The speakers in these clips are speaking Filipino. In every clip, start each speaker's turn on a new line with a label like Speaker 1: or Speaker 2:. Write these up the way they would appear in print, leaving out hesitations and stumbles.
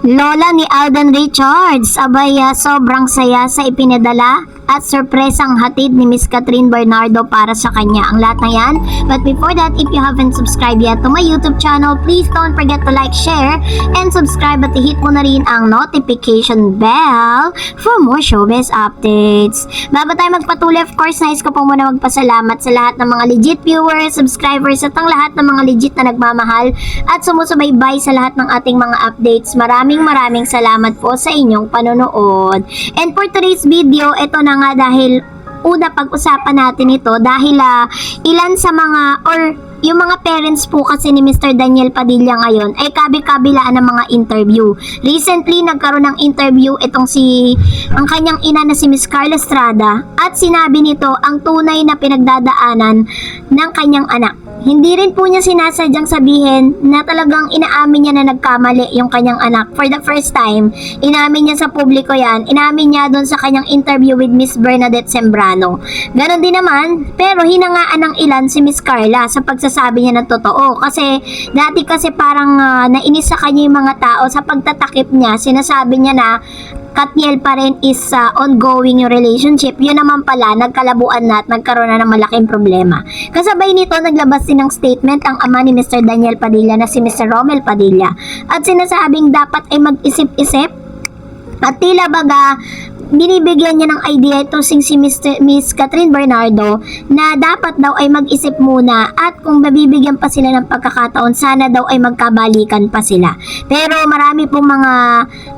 Speaker 1: Lola ni Alden Richards, abay sobrang saya sa ipinadala at sorpresang hatid ni Miss Catherine Bernardo para sa kanya. Ang lahat na yan. But before that, if you haven't subscribed yet to my YouTube channel, please don't forget to like, share, and subscribe at i-hit mo na rin ang notification bell for more showbiz updates. Bago tayo magpatuloy, of course, nais ko po muna magpasalamat sa lahat ng mga legit viewers, subscribers, at ang lahat ng mga legit na nagmamahal at sumusubaybay sa lahat ng ating mga updates. Maraming salamat po sa inyong panonood. And for today's video, ito na nga dahil una pag-usapan natin ito dahil ilan sa mga or yung mga parents po kasi ni Mr. Daniel Padilla ngayon ay kabi-kabilaan ng mga interview. Recently, nagkaroon ng interview itong ang kanyang ina na si Miss Carla Estrada at sinabi nito ang tunay na pinagdadaanan ng kanyang anak. Hindi rin po niya sinasadyang sabihin na talagang inaamin niya na nagkamali yung kanyang anak. For the first time, inamin niya sa publiko yan. Inamin niya doon sa kanyang interview with Miss Bernadette Sembrano. Ganon din naman, pero hinangaan ng ilan si Miss Carla sa pagsasabi niya ng totoo. Kasi dati kasi parang nainis sa kanya yung mga tao sa pagtatakip niya. Sinasabi niya na Katniel pa rin is ongoing yung relationship. Yun naman pala, nagkalabuan na at nagkaroon na ng malaking problema. Kasabay nito, naglabas din ng statement ang ama ni Mr. Daniel Padilla na si Mr. Romel Padilla. At sinasabing dapat ay mag-isip-isip at tila baga binibigyan niya ng idea ito si Miss Catherine Bernardo na dapat daw ay mag-isip muna at kung mabibigyan pa sila ng pagkakataon, sana daw ay magkabalikan pa sila. Pero marami pong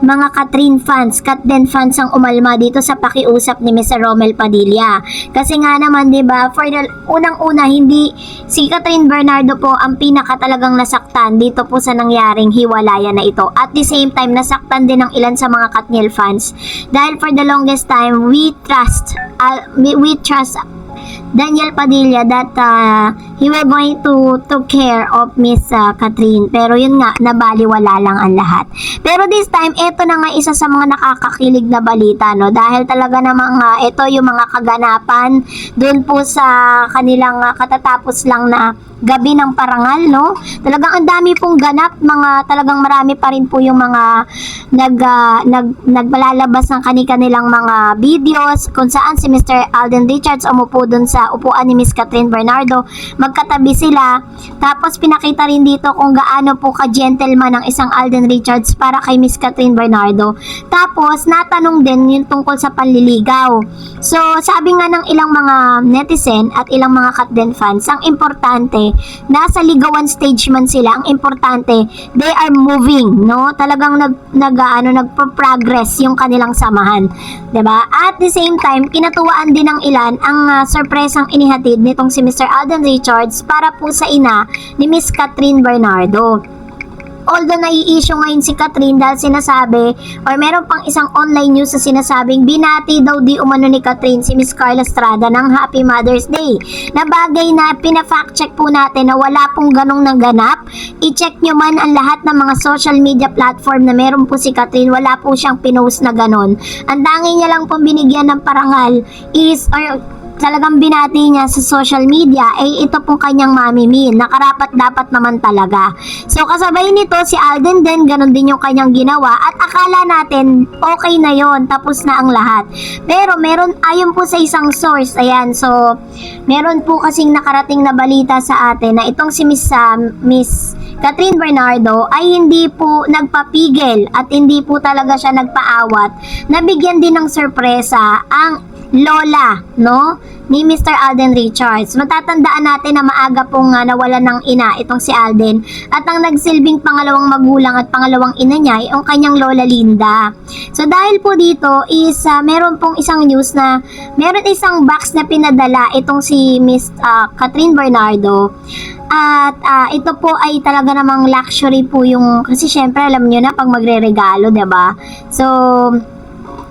Speaker 1: mga Catherine fans, Katden fans ang umalma dito sa pakiusap ni Mr. Romel Padilla. Kasi nga naman, 'di ba, for the unang-una, hindi si Catherine Bernardo po ang pinaka talagang nasaktan dito po sa nangyaring hiwalayan na ito. At the same time, nasaktan din ng ilan sa mga Katniel fans dahil for the longest time we trust Daniel Padilla that he will going to care of Miss Catherine. Pero yun nga, nabaliwala lang ang lahat. Pero this time, ito na nga isa sa mga nakakakilig na balita, no? Dahil talaga namang ito yung mga kaganapan dun po sa kanilang katatapos lang na gabi ng parangal, no? Talagang ang dami pong ganap, talagang marami pa rin po yung mga nagbalalabas ng kanilang mga videos kung saan si Mr. Alden Richards umupo dun sa upuan ni Miss Catherine Bernardo. Magkatabi sila. Tapos pinakita rin dito kung gaano po ka-gentleman ang isang Alden Richards para kay Miss Catherine Bernardo. Tapos natanong din yung tungkol sa panliligaw. So sabi nga ng ilang mga netizen at ilang mga Katden fans, ang importante nasa ligawan stage man sila, ang importante they are moving, no? Talagang nagpo-progress yung kanilang samahan, 'di ba? At the same time, kinatuwaan din ng ilan ang sorpresang inihatid nitong si Mr. Alden Richards para po sa ina ni Miss Catherine Bernardo. Although nai-issue ngayon si Catherine dahil sinasabi or meron pang isang online news na sinasabing binati daw di umano ni Catherine si Miss Carla Estrada ng Happy Mother's Day. Na bagay na pina-fact check po natin na wala pong ganong nangganap. I-check nyo man ang lahat ng mga social media platform na meron po si Catherine, wala po siyang pinost na ganon. Ang tangi niya lang pong binigyan ng parangal is or talagang binati niya sa social media ay ito pong kanyang Mami Min, nakarapat dapat naman talaga. So kasabay nito si Alden din, ganun din yung kanyang ginawa at akala natin okay na yon, tapos na ang lahat. Pero meron, ayon po sa isang source, ayan, so meron po kasing nakarating na balita sa atin na itong si Miss Catherine Bernardo ay hindi po nagpapigil at hindi po talaga siya nagpaawat. Nabigyan din ng sorpresa ang lola, no, ni Mr. Alden Richards. Matatandaan natin na maaga pong nawalan ng ina itong si Alden at ang nagsilbing pangalawang magulang at pangalawang ina niya ay ang kanyang lola Linda. So dahil po dito is meron pong isang news na meron isang box na pinadala itong si Miss Catherine Bernardo. At ito po ay talaga namang luxury po yung, kasi syempre alam niyo na pag magre-regalo, 'di ba? So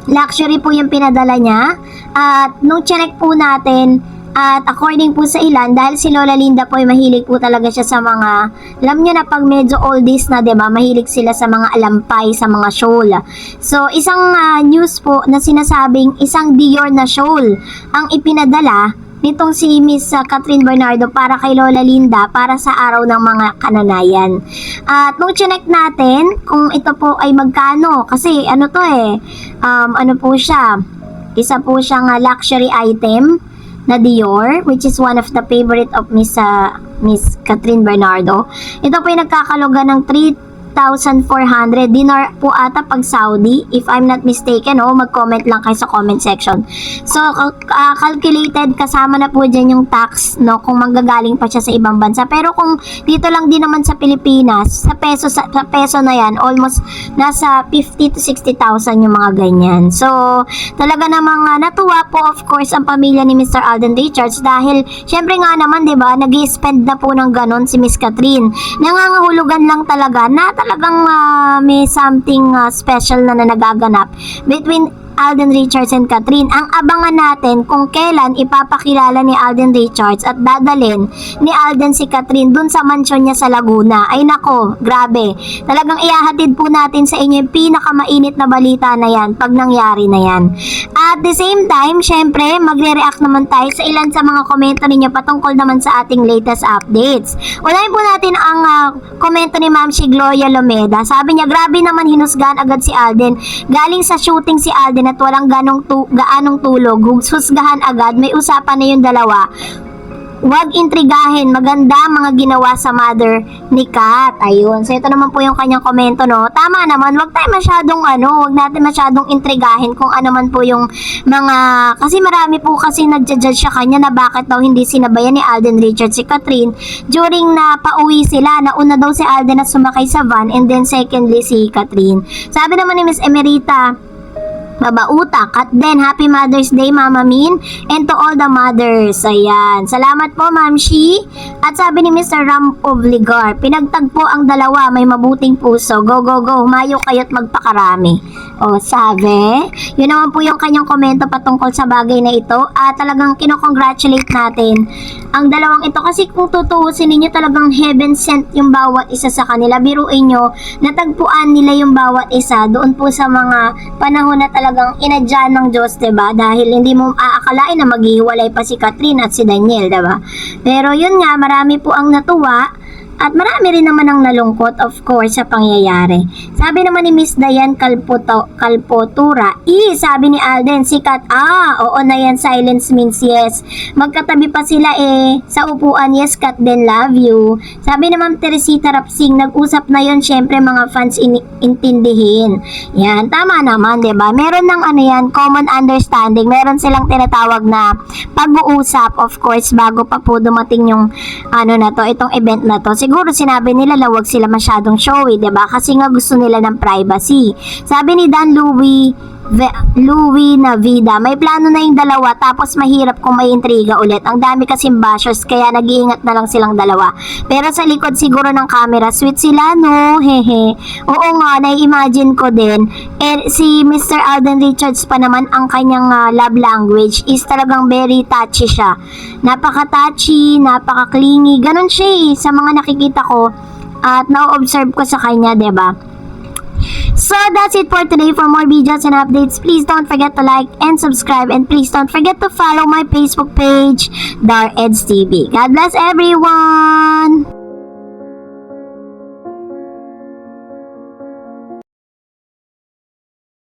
Speaker 1: luxury po yung pinadala niya. At nung check po natin, at according po sa ilan, dahil si Lola Linda po ay mahilig po talaga siya sa mga, alam niyo na pag medyo oldies na, 'di ba? Mahilig sila sa mga alampay, sa mga shawl. So isang news po na sinasabing isang Dior na shawl ang ipinadala nitong si Miss Catherine Bernardo para kay Lola Linda para sa araw ng mga kananayan. At nung chinek natin kung ito po ay magkano, kasi ano to ano po siya, isa po siyang luxury item na Dior, which is one of the favorite of Miss Catherine Bernardo. Ito po yung nagkakaloga ng 3,400 dinar po ata pag Saudi, if I'm not mistaken. Mag-comment lang kayo sa comment section. So, calculated, kasama na po dyan yung tax, no, kung manggagaling pa siya sa ibang bansa. Pero kung dito lang din naman sa Pilipinas, sa peso na yan, almost nasa 50 to 60,000 yung mga ganyan. So, talaga namang natuwa po, of course, ang pamilya ni Mr. Alden Richards dahil, syempre nga naman, di ba, nag-i-spend na po ng ganon si Miss Catherine. Nangangahulugan lang talaga na talagang may something special na nagaganap between Alden Richards and Catherine. Ang abangan natin kung kailan ipapakilala ni Alden Richards at dadalhin ni Alden si Catherine dun sa mansyon niya sa Laguna. Ay nako, grabe. Talagang ihahatid po natin sa inyo yung pinakamainit na balita na yan pag nangyari na yan. At the same time, syempre, magre-react naman tayo sa ilan sa mga komento ninyo patungkol naman sa ating latest updates. Unahin po natin ang komento ni Ma'am si Gloria Lomeda. Sabi niya, grabe naman hinusgahan agad si Alden. Galing sa shooting si Alden at walang gaanong tulog, husgahan agad, may usapan na yung dalawa. Huwag intrigahin, maganda mga ginawa sa mother ni Kat. Ayun, so ito naman po yung kanyang komento, no. Tama naman, huwag natin masyadong intrigahin kung ano man po yung mga, kasi marami po kasi nagja-judge sa kanya na bakit daw hindi sinabayan ni Alden Richards si Catherine during na pauwi sila. Nauna daw si Alden na sumakay sa van and then secondly si Catherine. Sabi naman ni Miss Emerita Babautak, at then happy Mother's Day Mama Min and to all the mothers. Ayan, salamat po Ma'am Shi. At sabi ni Mr. Ram Obligar, pinagtagpo ang dalawa, may mabuting puso, go go go, humayo kayo't magpakarami. O sabi, yun naman po yung kanyang komento patungkol sa bagay na ito. At talagang kinokongratulate natin ang dalawang ito, kasi kung tutuusin ninyo, talagang heaven sent yung bawat isa sa kanila. Biruin nyo, natagpuan nila yung bawat isa doon po sa mga panahon na talagang inadya ng Diyos, diba? Dahil hindi mo aakalain na maghihiwalay pa si Catherine at si Daniel, diba? Pero yun nga, marami po ang natuwa at marami rin naman ang nalungkot, of course, sa pangyayari. Sabi naman ni Miss Dayan Kalpotura, sabi ni Alden, sikat, oo na yan, silence means yes. Magkatabi pa sila sa upuan, yes, Kat, then love you. Sabi naman Teresita Rapsing, nag-usap na yon, syempre mga fans intindihin. Yan, tama naman, diba? Meron ng common understanding, meron silang tinatawag na pag-uusap, of course, bago pa po dumating yung itong event na to. Siguro sinabi nila na wag sila masyadong showy, diba? Kasi nga gusto nila ng privacy. Sabi ni Dan Louie Navida, may plano na yung dalawa tapos mahirap kung may intriga ulit. Ang dami kasing bashers kaya nag-iingat na lang silang dalawa. Pero sa likod siguro ng camera, sweet sila, no? Hehe. Oo nga, nai-imagine ko din. Si Mr. Alden Richards pa naman, ang kanyang love language is talagang very touchy siya. Napaka-touchy, napaka-clingy. Ganon siya sa mga nakikita ko at na-observe ko sa kanya, diba? So that's it for today. For more videos and updates, please don't forget to like and subscribe, and please don't forget to follow my Facebook page, Dar Eds TV. God bless everyone!